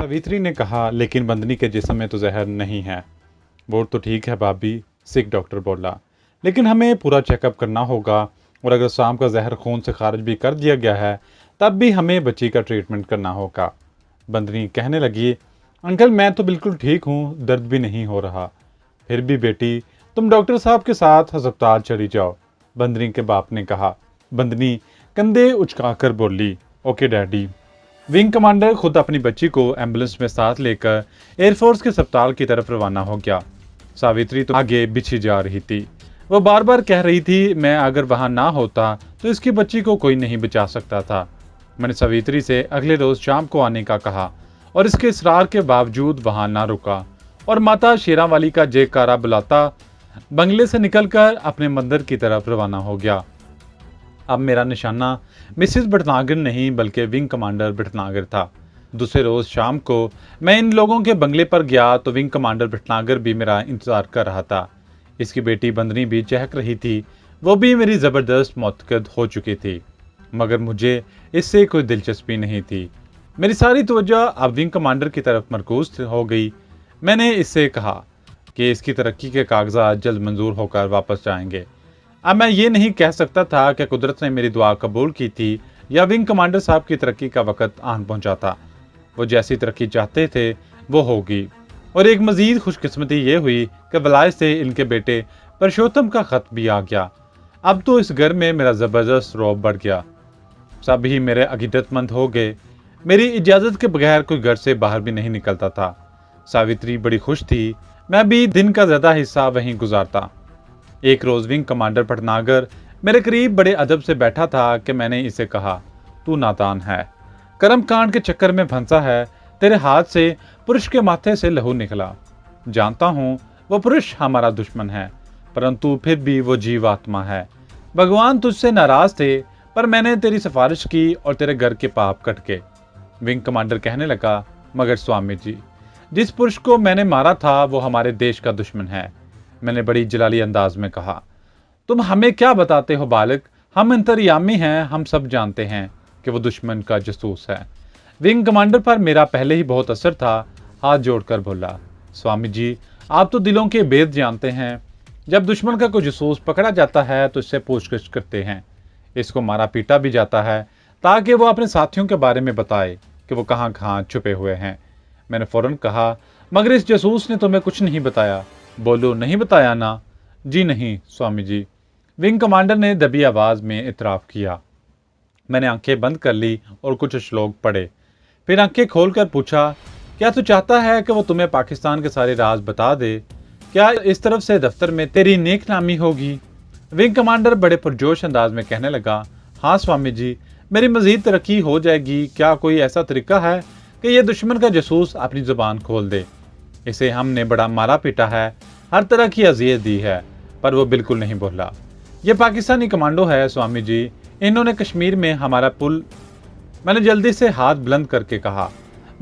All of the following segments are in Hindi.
सावित्री ने कहा, लेकिन बंदनी के जिस्म में तो जहर नहीं है। वो तो ठीक है भाभी, सिख डॉक्टर बोला, लेकिन हमें पूरा चेकअप करना होगा और अगर शाम का जहर खून से खारिज भी कर दिया गया है तब भी हमें बच्ची का ट्रीटमेंट करना होगा। बंदनी कहने लगी, अंकल मैं तो बिल्कुल ठीक हूँ, दर्द भी नहीं हो रहा। फिर भी बेटी, तुम डॉक्टर साहब के साथ अस्पताल चली जाओ, बंदनी के बाप ने कहा। बंदनी कंधे उचकाकर बोली, ओके डैडी। विंग कमांडर खुद अपनी बच्ची को एम्बुलेंस में साथ लेकर एयरफोर्स के अस्पताल की तरफ रवाना हो गया। सावित्री तो आगे बिछी जा रही थी। वो बार बार कह रही थी, मैं अगर वहां ना होता तो इसकी बच्ची को कोई नहीं बचा सकता था। मैंने सावित्री से अगले रोज शाम को आने का कहा और इसके इसरार के बावजूद वहां ना रुका और माता शेरावाली का जयकारा बुलाता बंगले से निकलकर अपने मंदिर की तरफ रवाना हो गया। अब मेरा निशाना मिसिस भटनागर नहीं बल्कि विंग कमांडर भटनागर था। दूसरे रोज शाम को मैं इन लोगों के बंगले पर गया तो विंग कमांडर भटनागर भी मेरा इंतजार कर रहा था। इसकी बेटी बंदनी भी चहक रही थी। वो भी मेरी ज़बरदस्त मौतकद हो चुकी थी, मगर मुझे इससे कोई दिलचस्पी नहीं थी। मेरी सारी तवज्जो अब विंग कमांडर की तरफ मरकूज हो गई। मैंने इससे कहा कि इसकी तरक्की के कागजात जल्द मंजूर होकर वापस जाएंगे। अब मैं ये नहीं कह सकता था कि कुदरत ने मेरी दुआ कबूल की थी या विंग कमांडर साहब की तरक्की का वक्त आन पहुंचा था। वो जैसी तरक्की चाहते थे वो होगी। और एक मजीद खुशकिस्मती ये हुई कि वलायत से इनके बेटे परशोत्तम का खत भी आ गया। अब तो इस घर में मेरा ज़बरदस्त रौब बढ़ गया। सब ही मेरे अकीदतमंद हो गए। मेरी इजाज़त के बगैर कोई घर से बाहर भी नहीं निकलता था। सावित्री बड़ी खुश थी। मैं भी दिन का ज़्यादा हिस्सा वहीं गुजारता। एक रोज़ विंग कमांडर भटनागर मेरे करीब बड़े अदब से बैठा था कि मैंने इसे कहा, तू नादान है, कर्म कांड के चक्कर में फंसा है। तेरे हाथ से पुरुष के माथे से लहू निकला। जानता हूँ वो पुरुष हमारा दुश्मन है, परंतु फिर भी वो जीवात्मा है। भगवान तुझसे नाराज थे, पर मैंने तेरी सिफारिश की और तेरे घर के पाप कट के। विंग कमांडर कहने लगा, मगर स्वामी जी, जिस पुरुष को मैंने मारा था वो हमारे देश का दुश्मन है। मैंने बड़ी जलाली अंदाज में कहा, तुम हमें क्या बताते हो बालक, हम अंतर्यामी हैं, हम सब जानते हैं कि वो दुश्मन का जासूस है। विंग कमांडर पर मेरा पहले ही बहुत असर था। हाथ जोड़कर बोला, स्वामी जी, आप तो दिलों के भेद जानते हैं। जब दुश्मन का कोई जासूस पकड़ा जाता है तो इससे पूछताछ करते हैं। इसको मारा पीटा भी जाता है ताकि वो अपने साथियों के बारे में बताए कि वो कहाँ कहाँ छुपे हुए हैं। मैंने फौरन कहा, मगर इस जासूस ने तुम्हें कुछ नहीं बताया। बोलो, नहीं बताया ना? जी नहीं स्वामी जी। विंग कमांडर ने दबी आवाज में इतराफ़ किया। मैंने आंखें बंद कर ली और कुछ श्लोक पढ़े। फिर आंखें खोलकर पूछा, क्या तू चाहता है कि वो तुम्हें पाकिस्तान के सारे राज बता दे? क्या इस तरफ से दफ्तर में तेरी नेक नामी होगी? विंग कमांडर बड़े पुरजोश अंदाज में कहने लगा, हाँ स्वामी जी, मेरी मजीद तरक्की हो जाएगी। क्या कोई ऐसा तरीका है कि ये दुश्मन का जासूस अपनी जुबान खोल दे? इसे हमने बड़ा मारा पीटा है, हर तरह की अजियत दी है, पर वो बिल्कुल नहीं बोला। ये पाकिस्तानी कमांडो है स्वामी जी, इन्होंने कश्मीर में हमारा पुल। मैंने जल्दी से हाथ बुलंद करके कहा,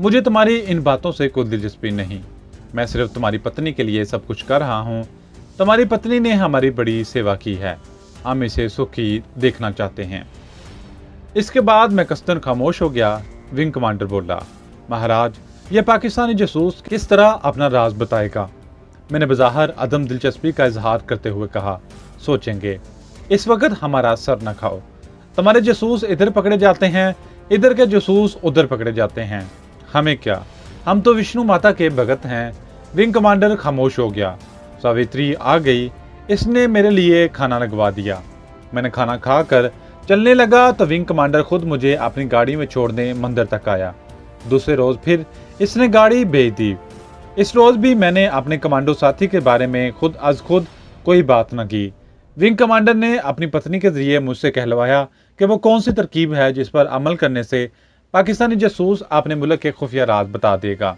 मुझे तुम्हारी इन बातों से कोई दिलचस्पी नहीं। मैं सिर्फ तुम्हारी पत्नी के लिए सब कुछ कर रहा हूँ। तुम्हारी पत्नी ने हमारी बड़ी सेवा की है, हम इसे सुखी देखना चाहते हैं। इसके बाद मैं कस्तन खामोश हो गया। विंग कमांडर बोला, महाराज, यह पाकिस्तानी जासूस किस तरह अपना राज बताएगा? मैंने बज़ाहिर अदम दिलचस्पी का इजहार करते हुए कहा, सोचेंगे। इस वक्त हमारा सर न खाओ। तुम्हारे जासूस इधर पकड़े जाते हैं, इधर के जासूस उधर पकड़े जाते हैं। हमें क्या, हम तो विष्णु माता के भगत हैं। विंग कमांडर खामोश हो गया। सावित्री आ गई। इसने मेरे लिए खाना लगवा दिया। मैंने खाना खाकर चलने लगा तो विंग कमांडर खुद मुझे अपनी गाड़ी में छोड़ने मंदिर तक आया। दूसरे रोज फिर इसने गाड़ी भेज दी। इस रोज भी मैंने अपने कमांडो साथी के बारे में खुद कोई बात न की। विंग कमांडर ने अपनी पत्नी के जरिए मुझसे कहलवाया कि वो कौन सी तरकीब है जिस पर अमल करने से पाकिस्तानी जासूस अपने मुल्क के खुफिया राज बता देगा।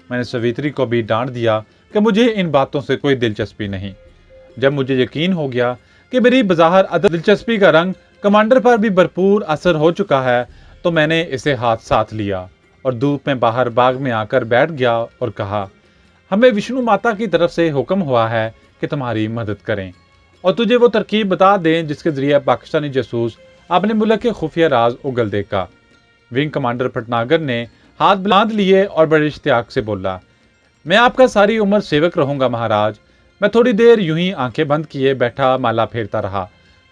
मैंने सावित्री को भी डांट दिया कि मुझे इन बातों से कोई दिलचस्पी नहीं। जब मुझे यकीन हो गया कि मेरी बज़ाहिर अदब दिलचस्पी का रंग कमांडर पर भी भरपूर असर हो चुका है, तो मैंने इसे हाथ साथ लिया और धूप में बाहर बाग में आकर बैठ गया और कहा, हमें विष्णु माता की तरफ से हुक्म हुआ है कि तुम्हारी मदद करें और तुझे वो तरकीब बता दें जिसके जरिए पाकिस्तानी जासूस अपने मुल्क के खुफिया राज उगल देगा। विंग कमांडर भटनागर ने हाथ बांध लिए और बड़े इश्तियाक से बोला, मैं आपका सारी उम्र सेवक रहूंगा महाराज। मैं थोड़ी देर यूं ही आंखें बंद किए बैठा माला फेरता रहा,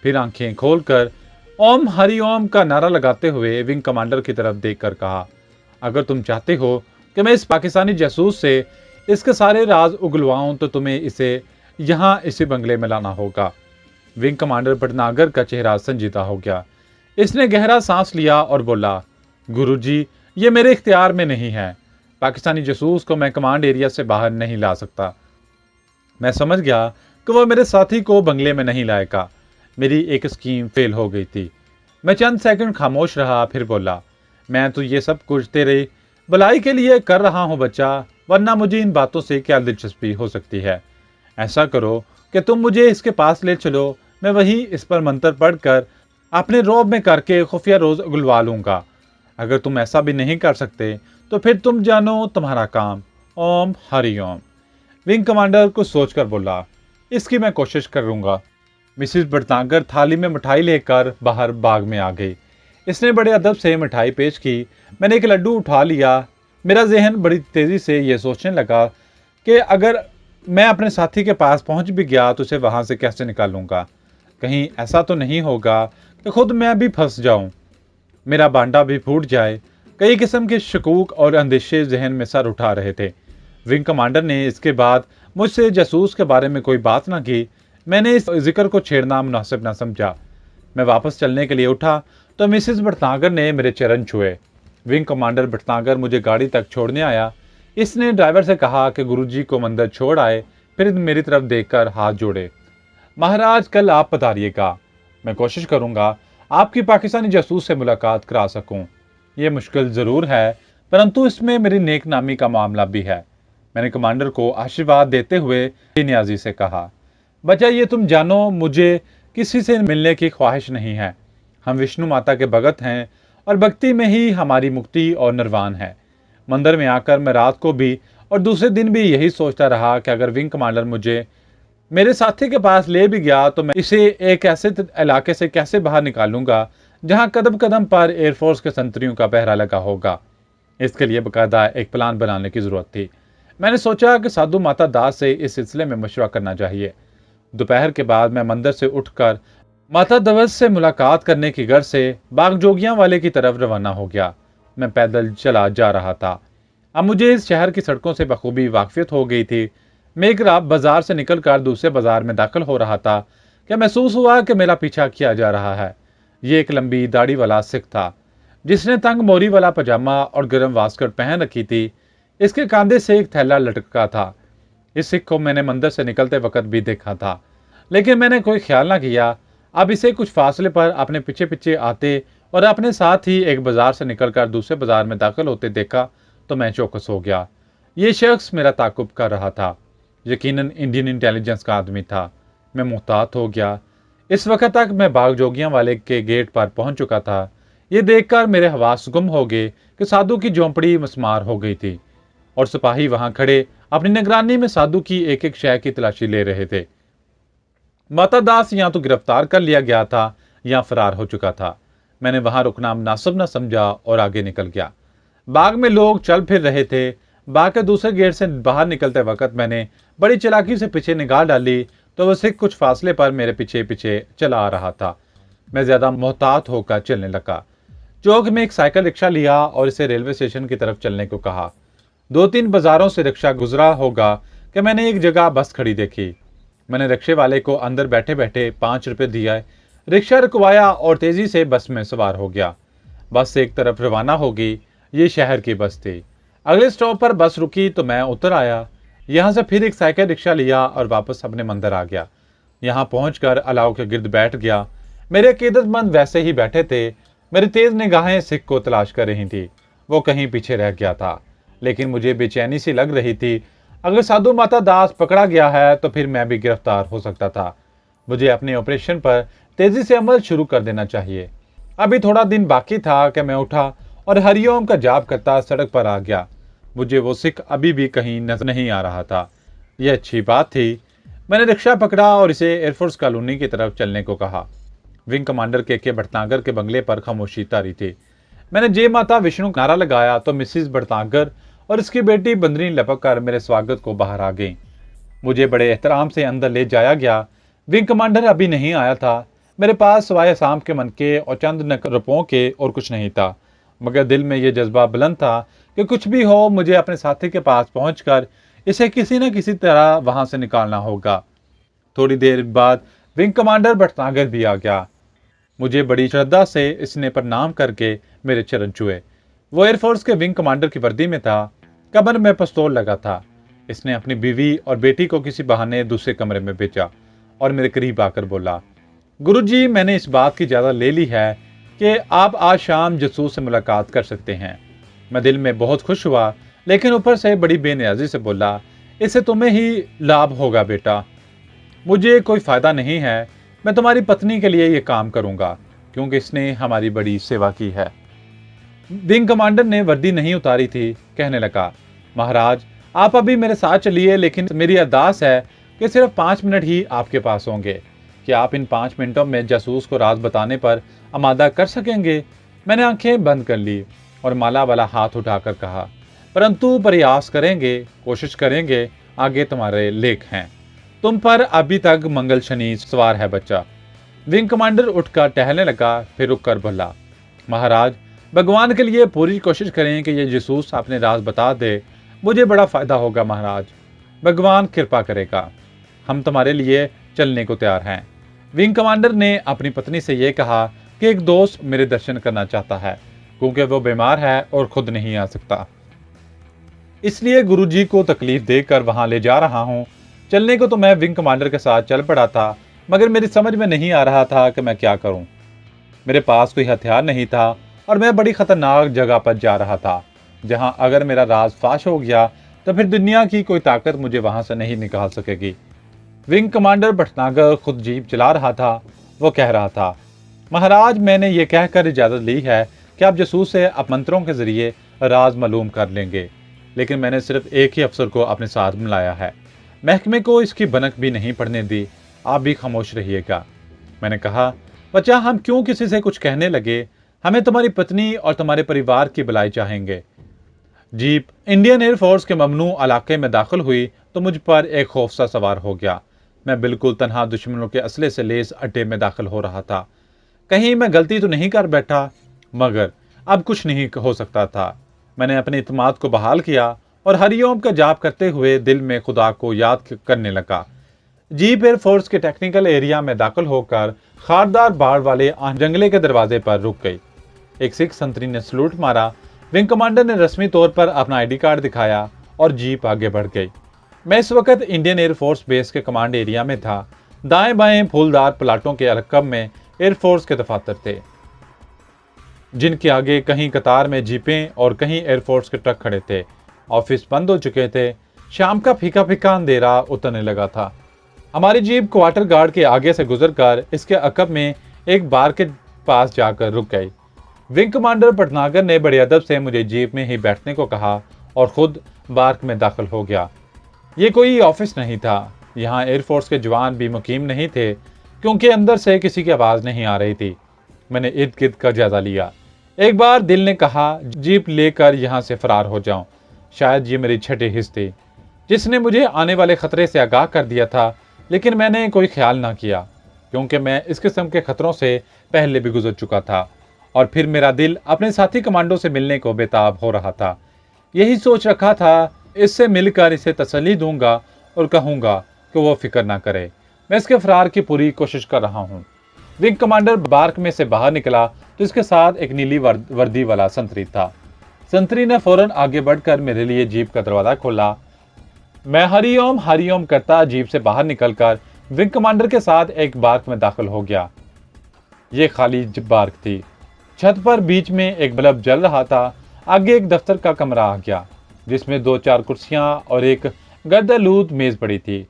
फिर आंखें खोलकर ओम हरि ओम का नारा लगाते हुए विंग कमांडर की तरफ देखकर कहा, अगर तुम चाहते हो कि मैं इस पाकिस्तानी जासूस से इसके सारे राज उगलवाऊं तो तुम्हें इसे यहाँ इसी बंगले में लाना होगा। विंग कमांडर भटनागर का चेहरा संजीदा हो गया। इसने गहरा सांस लिया और बोला, गुरुजी, ये मेरे इख्तियार में नहीं है। पाकिस्तानी जासूस को मैं कमांड एरिया से बाहर नहीं ला सकता। मैं समझ गया कि वह मेरे साथी को बंगले में नहीं लाएगा। मेरी एक स्कीम फेल हो गई थी। मैं चंद सेकंड खामोश रहा, फिर बोला, मैं तो ये सब कुछ तेरे भलाई के लिए कर रहा हूं बच्चा, वरना मुझे इन बातों से क्या दिलचस्पी हो सकती है। ऐसा करो कि तुम मुझे इसके पास ले चलो, मैं वही इस पर मंत्र पढ़कर अपने रौब में करके खुफिया रोज उगलवा लूंगा। अगर तुम ऐसा भी नहीं कर सकते तो फिर तुम जानो तुम्हारा काम। ओम हरि ओम। विंग कमांडर कुछ सोचकर बोला, इसकी मैं कोशिश करूंगा। मिसिस भटनागर थाली में मिठाई लेकर बाहर बाग में आ गई। इसने बड़े अदब से मिठाई पेश की। मैंने एक लड्डू उठा लिया। मेरा जहन बड़ी तेजी से यह सोचने लगा कि अगर मैं अपने साथी के पास पहुंच भी गया तो उसे वहां से कैसे निकालूंगा। कहीं ऐसा तो नहीं होगा कि खुद मैं भी फंस जाऊं, मेरा बांडा भी फूट जाए। कई किस्म के शकूक और अंदेशे जहन में सर उठा रहे थे। विंग कमांडर ने इसके बाद मुझसे जासूस के बारे में कोई बात ना की। मैंने इस जिक्र को छेड़ना मुनासिब ना समझा। मैं वापस चलने के लिए उठा तो मिसिस भटनागर ने मेरे चरण छुए। विंग कमांडर भटनागर मुझे गाड़ी तक छोड़ने आया। इसने ड्राइवर से कहा कि गुरुजी को मंदिर छोड़ आए, फिर मेरी तरफ देखकर हाथ जोड़े। महाराज, कल आप पधारिएगा। मैं कोशिश करूंगा आपकी पाकिस्तानी जासूस से मुलाकात करा सकूं। यह मुश्किल जरूर है, परंतु इसमें मेरी नेक नामी का मामला भी है। मैंने कमांडर को आशीर्वाद देते हुए नियाजी से कहा, बच्चा, ये तुम जानो, मुझे किसी से मिलने की ख्वाहिश नहीं है। हम विष्णु माता के भगत हैं और भक्ति में ही हमारी मुक्ति और निर्वाण है। मंदिर में आकर मैं रात को भी और दूसरे दिन भी यही सोचता रहा कि अगर विंग कमांडर मुझे मेरे साथी के पास ले भी गया तो मैं इसे एक ऐसे इलाके से कैसे बाहर निकालूंगा जहां कदम कदम पर एयरफोर्स के संतरियों का पहरा लगा होगा। इसके लिए बाकायदा एक प्लान बनाने की जरूरत थी। मैंने सोचा कि साधु माता दास से इस सिलसिले में मशवरा करना चाहिए। दोपहर के बाद मैं मंदिर से उठकर माता दवस से मुलाकात करने की गर्ज से बाग जोगियां वाले की तरफ रवाना हो गया। मैं पैदल चला जा रहा था। अब मुझे इस शहर की सड़कों से बखूबी वाकफियत हो गई थी। मैं एक रात बाजार से निकलकर दूसरे बाजार में दाखिल हो रहा था कि महसूस हुआ कि मेरा पीछा किया जा रहा है। ये एक लंबी दाढ़ी वाला सिख था जिसने तंग मोरी वाला पजामा और गर्म वास्कट पहन रखी थी। इसके कंधे से एक थैला लटका था। इस सिख को मैंने मंदिर से निकलते वक्त भी देखा था, लेकिन मैंने कोई ख्याल ना किया। अब इसे कुछ फासले पर अपने पीछे पीछे आते और अपने साथ ही एक बाजार से निकलकर दूसरे बाजार में दाखिल होते देखा तो मैं चौकस हो गया। ये शख्स मेरा ताकुब कर रहा था। यकीनन इंडियन इंटेलिजेंस का आदमी था। मैं मुहतात हो गया। इस वक्त तक मैं बाग जोगियां वाले के गेट पर पहुंच चुका था। ये देखकर मेरे हवास गुम हो गए कि साधु की झोंपड़ी मस्मार हो गई थी और सिपाही वहां खड़े अपनी निगरानी में साधु की एक एक शय की तलाशी ले रहे थे। माता दास या तो गिरफ्तार कर लिया गया था या फरार हो चुका था। मैंने वहां रुकना मुनासिब न समझा और आगे निकल गया। बाग में लोग चल फिर रहे थे। बाग के दूसरे गेट से बाहर निकलते वक्त मैंने बड़ी चालाकी से पीछे निगाह डाली तो वह सिख कुछ फासले पर मेरे पीछे पीछे चला आ रहा था। मैं ज्यादा मोहतात होकर चलने लगा। चौक में एक साइकिल रिक्शा लिया और इसे रेलवे स्टेशन की तरफ चलने को कहा। 2-3 बाजारों से रिक्शा गुजरा होगा कि मैंने एक जगह बस खड़ी देखी। मैंने रिक्शे वाले को अंदर बैठे बैठे 5 रुपए दिया। रिक्शा रुकवाया और तेजी से बस में सवार हो गया। बस एक तरफ रवाना हो गई। ये शहर की बस थी। अगले स्टॉप पर बस रुकी तो मैं उतर आया। यहाँ से फिर एक साइकिल रिक्शा लिया और वापस अपने मंदिर आ गया। यहाँ पहुंचकर अलाव के गिर्द बैठ गया। मेरे अकीदतमंद वैसे ही बैठे थे। मेरी तेज निगाहें सिख को तलाश कर रही थी। वो कहीं पीछे रह गया था, लेकिन मुझे बेचैनी सी लग रही थी। अगर साधु माता दास पकड़ा गया है तो फिर मैं भी गिरफ्तार हो सकता था। मुझे अपने ऑपरेशन पर तेजी से अमल शुरू कर देना चाहिए। अभी थोड़ा दिन बाकी था कि मैं उठा और हरिओम का जाप करता सड़क पर आ गया। मुझे वो सिख अभी भी कहीं नजर नहीं आ रहा था। यह अच्छी बात थी। मैंने रिक्शा पकड़ा और इसे एयरफोर्स कॉलोनी की तरफ चलने को कहा। विंग कमांडर के भटनागर के बंगले पर खामोशी तारी थी। मैंने जय माता विष्णु नारा लगाया तो मिसिस भटनागर और उसकी बेटी बंदनी लपक कर मेरे स्वागत को बाहर आ गई। मुझे बड़े एहतराम से अंदर ले जाया गया। विंग कमांडर अभी नहीं आया था। मेरे पास सिवाय शाम के मनके और चंद रुपयों के और कुछ नहीं था, मगर दिल में यह जज्बा बुलंद था कि कुछ भी हो मुझे अपने साथी के पास पहुंचकर इसे किसी न किसी तरह वहां से निकालना होगा। थोड़ी देर बाद विंग कमांडर भटनागर भी आ गया। मुझे बड़ी श्रद्धा से इसने प्रणाम करके मेरे चरण छुए। वो एयरफोर्स के विंग कमांडर की वर्दी में था। कमर में पिस्तौल लगा था। इसने अपनी बीवी और बेटी को किसी बहाने दूसरे कमरे में भेजा और मेरे करीब आकर बोला, गुरुजी, मैंने इस बात की इजाजत ले ली है कि आप आज शाम जासूस से मुलाकात कर सकते हैं। मैं दिल में बहुत खुश हुआ, लेकिन ऊपर से बड़ी बेनियाजी से बोला, इससे तुम्हें ही लाभ होगा बेटा, मुझे कोई फायदा नहीं है। मैं तुम्हारी पत्नी के लिए ये काम करूंगा क्योंकि इसने हमारी बड़ी सेवा की है। विंग कमांडर ने वर्दी नहीं उतारी थी। कहने लगा, महाराज आप अभी मेरे साथ चलिए, लेकिन मेरी अरदास है कि सिर्फ 5 मिनट ही आपके पास होंगे। क्या आप इन 5 मिनटों में जासूस को राज बताने पर आमादा कर सकेंगे? मैंने आंखें बंद कर ली और माला वाला हाथ उठाकर कहा, परंतु प्रयास करेंगे, कोशिश करेंगे, आगे तुम्हारे लेख हैं। तुम पर अभी तक मंगल शनि सवार है बच्चा। विंग कमांडर उठकर टहलने लगा, फिर रुककर बोला, महाराज भगवान के लिए पूरी कोशिश करें कि ये जासूस अपने राज बता दे। मुझे बड़ा फायदा होगा महाराज, भगवान कृपा करेगा। हम तुम्हारे लिए चलने को तैयार हैं। विंग कमांडर ने अपनी पत्नी से यह कहा कि एक दोस्त मेरे दर्शन करना चाहता है क्योंकि वो बीमार है और खुद नहीं आ सकता, इसलिए गुरुजी को तकलीफ देकर वहां ले जा रहा हूं। चलने को तो मैं विंग कमांडर के साथ चल पड़ा था, मगर मेरी समझ में नहीं आ रहा था कि मैं क्या करूं। मेरे पास कोई हथियार नहीं था और मैं बड़ी खतरनाक जगह पर जा रहा था जहां अगर मेरा राज फाश हो गया तो फिर दुनिया की कोई ताकत मुझे वहां से नहीं निकाल सकेगी। विंग कमांडर भटनागर खुद जीप चला रहा था। वो कह रहा था, महाराज मैंने ये कहकर इजाजत ली है कि आप जासूस से मंत्रों के जरिए राज मालूम कर लेंगे, लेकिन मैंने सिर्फ एक ही अफसर को अपने साथ मिलाया है। महकमे को इसकी भनक भी नहीं पड़ने दी। आप भी खामोश रहिएगा। मैंने कहा, बच्चा हम क्यों किसी से कुछ कहने लगे? हमें तुम्हारी पत्नी और तुम्हारे परिवार की भलाई चाहेंगे। जीप इंडियन एयरफोर्स के ममनू इलाके में दाखिल हुई तो मुझ पर एक खौफ सा सवार हो गया। मैं बिल्कुल तन्हा दुश्मनों के असले से लेस अड्डे में दाखिल हो रहा था। कहीं मैं गलती तो नहीं कर बैठा, मगर अब कुछ नहीं हो सकता था। मैंने अपने इत्मीनान को बहाल किया और हरिओम का जाप करते हुए दिल में खुदा को याद करने लगा। जीप एयरफोर्स के टेक्निकल एरिया में दाखिल होकर खारदार बाड़ वाले जंगले के दरवाजे पर रुक गई। एक सिख संतरी ने सलूट मारा। विंग कमांडर ने रस्मी तौर पर अपना आईडी कार्ड दिखाया और जीप आगे बढ़ गई। मैं इस वक्त इंडियन एयरफोर्स बेस के कमांड एरिया में था। दाएं बाएं फूलदार प्लाटों के रकब में एयरफोर्स के दफातर थे, जिनके आगे कहीं कतार में जीपें और कहीं एयरफोर्स के ट्रक खड़े थे। ऑफिस बंद हो चुके थे। शाम का फीका फीका अंधेरा उतरने लगा था। हमारी जीप क्वार्टर गार्ड के आगे से गुजरकर इसके अकब में एक बार के पास जाकर रुक गई। विंग कमांडर भटनागर ने बड़े अदब से मुझे जीप में ही बैठने को कहा और खुद बार्क में दाखिल हो गया। ये कोई ऑफिस नहीं था। यहाँ एयरफोर्स के जवान भी मुकीम नहीं थे क्योंकि अंदर से किसी की आवाज़ नहीं आ रही थी। मैंने इर्द गिर्द का जायजा लिया। एक बार दिल ने कहा जीप लेकर यहाँ से फरार हो जाऊं। शायद ये मेरी छठी हिस्स थी जिसने मुझे आने वाले खतरे से आगाह कर दिया था, लेकिन मैंने कोई ख्याल ना किया क्योंकि मैं इस किस्म के खतरों से पहले भी गुजर चुका था और फिर मेरा दिल अपने साथी कमांडो से मिलने को बेताब हो रहा था। यही सोच रखा था, इससे मिलकर इसे तसल्ली दूंगा और कहूंगा कि वो फिक्र ना करे। मैं इसके फरार की पूरी कोशिश कर रहा हूँ। विंग कमांडर बार्क में से बाहर निकला तो इसके साथ एक नीली वर्दी वाला संतरी था। संतरी ने फौरन आगे बढ़कर मेरे लिए जीप का दरवाजा खोला। मैं हरिओम करता जीप से बाहर निकलकर विंग कमांडर के साथ एक बार्क में दाखिल हो गया। ये खाली बार्क थी। छत पर बीच में एक बल्ब जल रहा था। आगे एक दफ्तर का कमरा आ गया जिसमें 2-4 कुर्सियां और एक गर्दालूद मेज पड़ी थी।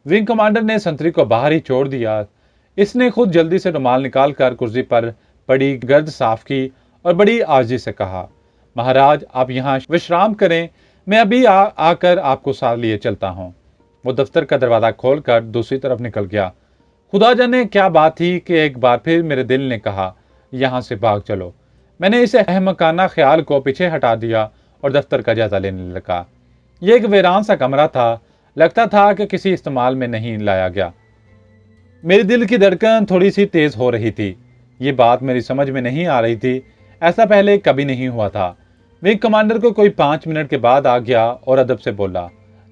विंग कमांडर ने संतरी को बाहर ही छोड़ दिया। इसने खुद जल्दी से रुमाल निकालकर कुर्सी पर पड़ी गर्द साफ की और बड़ी आजी से कहा, महाराज आप यहाँ विश्राम करें, मैं अभी आकर आपको साथ लिए चलता हूँ। वो दफ्तर का दरवाजा खोलकर दूसरी तरफ निकल गया। खुदा जाने क्या बात थी कि एक बार फिर मेरे दिल ने कहा, यहाँ से भाग चलो। मैंने इस अहमकाना ख्याल को पीछे हटा दिया और दफ्तर का जायजा लेने लगा। यह एक वीरान सा कमरा था, लगता था कि किसी इस्तेमाल में नहीं लाया गया। मेरे दिल की धड़कन थोड़ी सी तेज हो रही थी। ये बात मेरी समझ में नहीं आ रही थी, ऐसा पहले कभी नहीं हुआ था। विंग कमांडर को कोई 5 मिनट के बाद आ गया और अदब से बोला,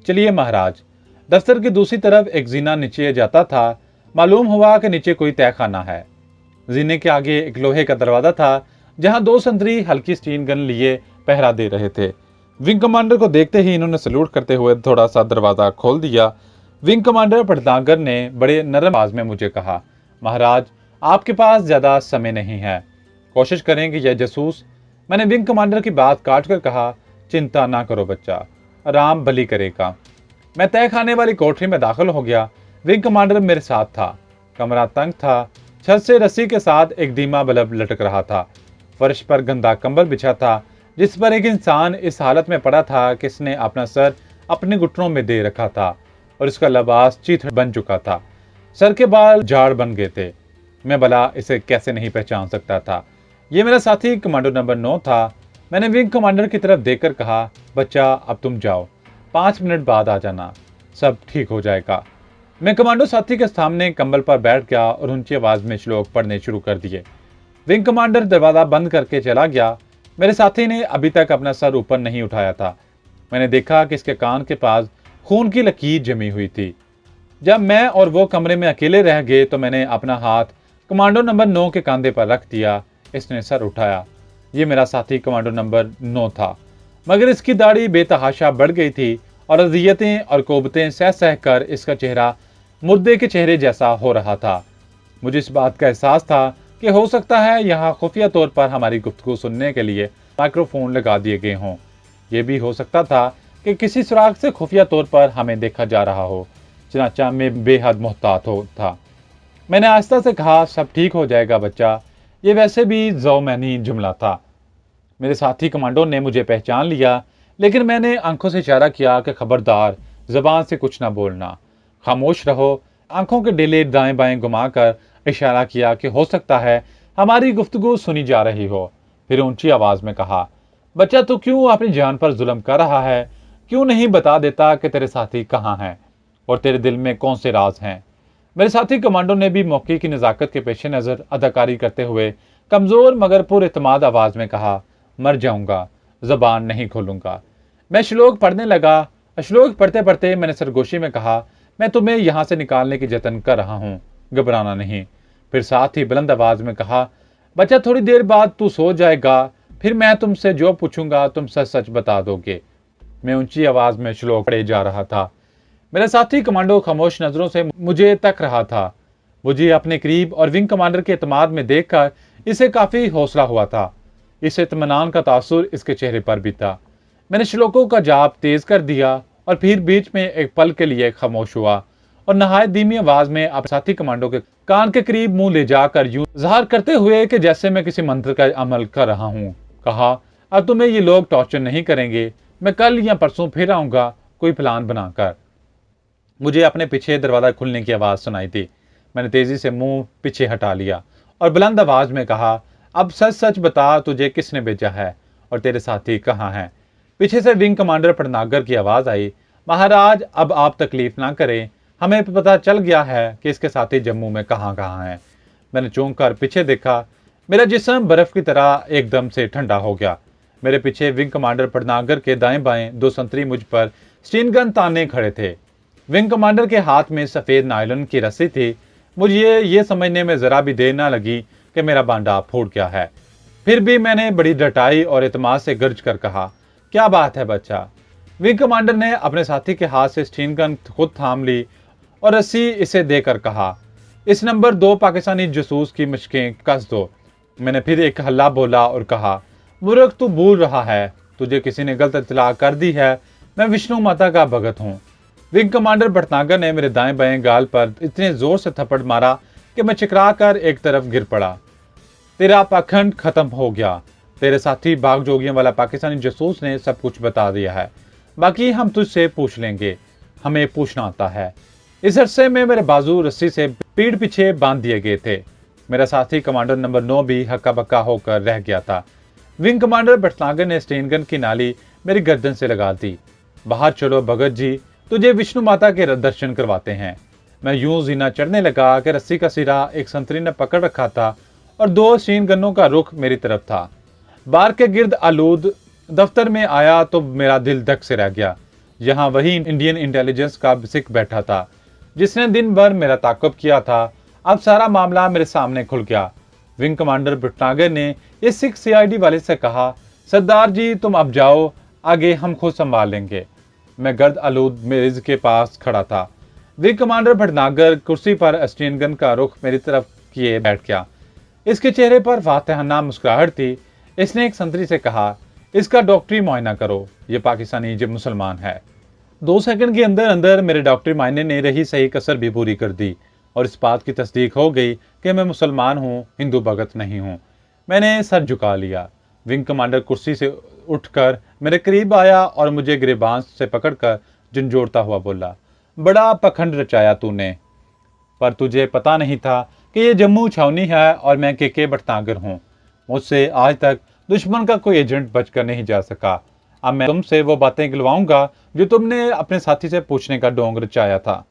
चलिए महाराज। दफ्तर की दूसरी तरफ एक जीना नीचे जाता था। मालूम हुआ कि नीचे कोई तहखाना है। जीने के आगे एक लोहे का दरवाजा था, जहां 2 संतरी हल्की स्टीन गन लिए पहरा दे रहे थे। विंग कमांडर को देखते ही इन्होंने सल्यूट करते हुए थोड़ा सा दरवाजा खोल दिया। विंग कमांडर भटनागर ने बड़े नरम आवाज में मुझे कहा, महाराज आपके पास ज्यादा समय नहीं है, कोशिश करें कि यह जासूस। मैंने विंग कमांडर की बात काट कर कहा, चिंता ना करो बच्चा, आराम भली करेगा। मैं तय खाने वाली कोठरी में दाखिल हो गया। विंग कमांडर मेरे साथ था। कमरा तंग था। छत से रस्सी के साथ एक धीमा बल्ब लटक रहा था। फर्श पर गंदा कंबल बिछा था, जिस पर एक इंसान इस हालत में पड़ा था कि इसने अपना सर अपने घुटनों में दे रखा था और इसका लिबास चीथड़ बन चुका था। सर के बाल झाड़ बन गए थे। मैं भला इसे कैसे नहीं पहचान सकता था। यह मेरा साथी कमांडो नंबर 9 था। मैंने विंग कमांडर की तरफ देखकर कहा, बच्चा अब तुम जाओ, 5 मिनट बाद आ जाना, सब ठीक हो जाएगा। मैं कमांडो साथी के सामने कंबल पर बैठ गया और ऊंची आवाज में श्लोक पढ़ने शुरू कर दिए। विंग कमांडर दरवाजा बंद करके चला गया। मेरे साथी ने अभी तक अपना सर ऊपर नहीं उठाया था। मैंने देखा कि इसके कान के पास खून की लकीर जमी हुई थी। जब मैं और वो कमरे में अकेले रह गए तो मैंने अपना हाथ कमांडो नंबर 9 के कंधे पर रख दिया। इसने सर उठाया। ये मेरा साथी कमांडो नंबर 9 था, मगर इसकी दाढ़ी बेतहाशा बढ़ गई थी और अज़ियतें और कोबतें सह सह कर इसका चेहरा मुर्दे के चेहरे जैसा हो रहा था। मुझे इस बात का एहसास था कि हो सकता है यहाँ खुफिया तौर पर हमारी गुफ्तगू सुनने के लिए माइक्रोफोन लगा दिए गए हों। यह भी हो सकता था कि किसी सुराग से खुफिया तौर पर हमें देखा जा रहा हो। चनाचा में बेहद मोहतात हो था। मैंने आहिस्ता से कहा, सब ठीक हो जाएगा बच्चा। ये वैसे भी ज़ौमैनी जुमला था। मेरे साथी कमांडो ने मुझे पहचान लिया, लेकिन मैंने आंखों से इशारा किया कि खबरदार, जबान से कुछ ना बोलना, खामोश रहो। आंखों के डेले दाएं बाएं घुमाकर इशारा किया कि हो सकता है हमारी गुफ्तगू सुनी जा रही हो। फिर ऊंची आवाज में कहा, बच्चा तू क्यों अपनी जान पर जुल्म कर रहा है? क्यों नहीं बता देता कि तेरे साथी कहाँ हैं और तेरे दिल में कौन से राज हैं? मेरे साथी कमांडो ने भी मौके की नज़ाकत के पेश नज़र अदाकारी करते हुए कमजोर मगर पुरएतमाद आवाज में कहा, मर जाऊंगा, जबान नहीं खोलूंगा। मैं श्लोक पढ़ने लगा। श्लोक पढ़ते पढ़ते मैंने सरगोशी में कहा, मैं तुम्हें यहां से निकालने की जतन कर रहा हूं, घबराना नहीं। फिर साथ ही बुलंद आवाज में कहा, बच्चा थोड़ी देर बाद तू सो जाएगा, फिर मैं तुमसे जो पूछूंगा तुम सच सच बता दोगे। मैं ऊंची आवाज में श्लोक पढ़े जा रहा था। मेरा साथी कमांडो खामोश नजरों से मुझे तक रहा था। मुझे अपने करीब और विंग कमांडर के एतमाद में देखकर इसे काफी हौसला हुआ था। इस इत्मीनान का तासुर इसके चेहरे पर भी था। मैंने श्लोकों का जाप तेज कर दिया और फिर बीच में एक पल के लिए खामोश हुआ और नहायत धीमी आवाज में अब साथी कमांडो के कान के करीब मुंह ले जाकर यूं ज़ाहिर करते हुए कि जैसे मैं किसी मंत्र का अमल कर रहा हूं, कहा, अब तुम्हें ये लोग टॉर्चर नहीं करेंगे। मैं कल या परसों फिर आऊंगा कोई प्लान बनाकर। मुझे अपने पीछे दरवाजा खुलने की आवाज सुनाई दी। मैंने तेजी से मुंह पीछे हटा लिया और बुलंद आवाज में कहा, अब सच सच बता, तुझे किसने भेजा है और तेरे साथी कहाँ हैं? पीछे से विंग कमांडर पटनागर की आवाज आई, महाराज अब आप तकलीफ ना करें, हमें पता चल गया है कि इसके साथी जम्मू में कहाँ कहाँ हैं। मैंने चौंक कर पीछे देखा। मेरा जिस्म बर्फ की तरह एकदम से ठंडा हो गया। मेरे पीछे विंग कमांडर पटनागर के दाएं बाएं 2 संतरी मुझ पर स्टीन गन ताने खड़े थे। विंग कमांडर के हाथ में सफेद नायलॉन की रस्सी थी। मुझे ये समझने में जरा भी देर ना लगी कि मेरा बांडा फूट गया है। फिर भी मैंने बड़ी डटाई और एतमाद से गर्ज कर कहा, क्या बात है बच्चा? विंग कमांडर ने अपने साथी के हाथ से स्टीन गन खुद थाम ली और रस्सी इसे देकर कहा, इस नंबर 2 पाकिस्तानी जासूस की मुश्कें कस दो। मैंने फिर एक हल्ला बोला और कहा, मूर्ख तू भूल रहा है, तुझे किसी ने गलत इत्तला कर दी है। मैं विष्णु माता का भगत हूँ। विंग कमांडर भटनागर ने मेरे दाएं बाएं गाल पर इतने जोर से थप्पड़ मारा कि मैं चिकरा कर एक तरफ गिर पड़ा। तेरा पाखंड खत्म हो गया। तेरे साथी भाग जोगियों वाला पाकिस्तानी जासूस ने सब कुछ बता दिया है। बाकी हम तुझसे पूछ लेंगे, हमें पूछना आता है। इस अरसे में मेरे बाजू रस्सी से पीठ पीछे बांध दिए गए थे। मेरा साथी कमांडर नंबर 9 भी हक्का बक्का होकर रह गया था। विंग कमांडर भटनागर ने स्टेन गन की नाली मेरी गर्दन से लगा दी। बाहर चलो भगत जी, तुझे विष्णु माता के दर्शन करवाते हैं। मैं यूं जीना चढ़ने लगा कि रस्सी का सिरा एक संतरी ने पकड़ रखा था और 2 स्टेन गनों का रुख मेरी तरफ था। बार के गिर्द आलूद दफ्तर में आया तो मेरा दिल धक से रह गया। यहाँ वही इंडियन इंटेलिजेंस का सिख बैठा था जिसने दिन भर मेरा ताक़ुब किया था। अब सारा मामला मेरे सामने खुल गया। विंग कमांडर भटनागर ने इस सिख सीआईडी वाले से कहा, सरदार जी तुम अब जाओ, आगे हम खुद संभाल लेंगे। मैं गर्द आलूद मेज के पास खड़ा था। विंग कमांडर भटनागर कुर्सी पर स्टेन गन का रुख मेरी तरफ किए बैठ गया। इसके चेहरे पर फातिहाना मुस्कुराहट थी। इसने एक संतरी से कहा, इसका डॉक्टरी मुआयना करो, ये पाकिस्तानी जब मुसलमान है। 2 सेकंड के अंदर अंदर मेरे डॉक्टरी मायने ने रही सही कसर भी पूरी कर दी और इस बात की तस्दीक हो गई कि मैं मुसलमान हूँ, हिंदू भगत नहीं हूँ। मैंने सर झुका लिया। विंग कमांडर कुर्सी से उठकर मेरे करीब आया और मुझे गिरेबान से पकड़कर झंझोड़ता हुआ बोला, बड़ा पखंड रचाया तूने, पर तुझे पता नहीं था कि ये जम्मू छावनी है और मैं के भटनागर हूँ। मुझसे आज तक दुश्मन का कोई एजेंट बचकर नहीं जा सका। अब मैं तुमसे वो बातें गिलवाऊंगा जो तुमने अपने साथी से पूछने का ढोंग रचाया था।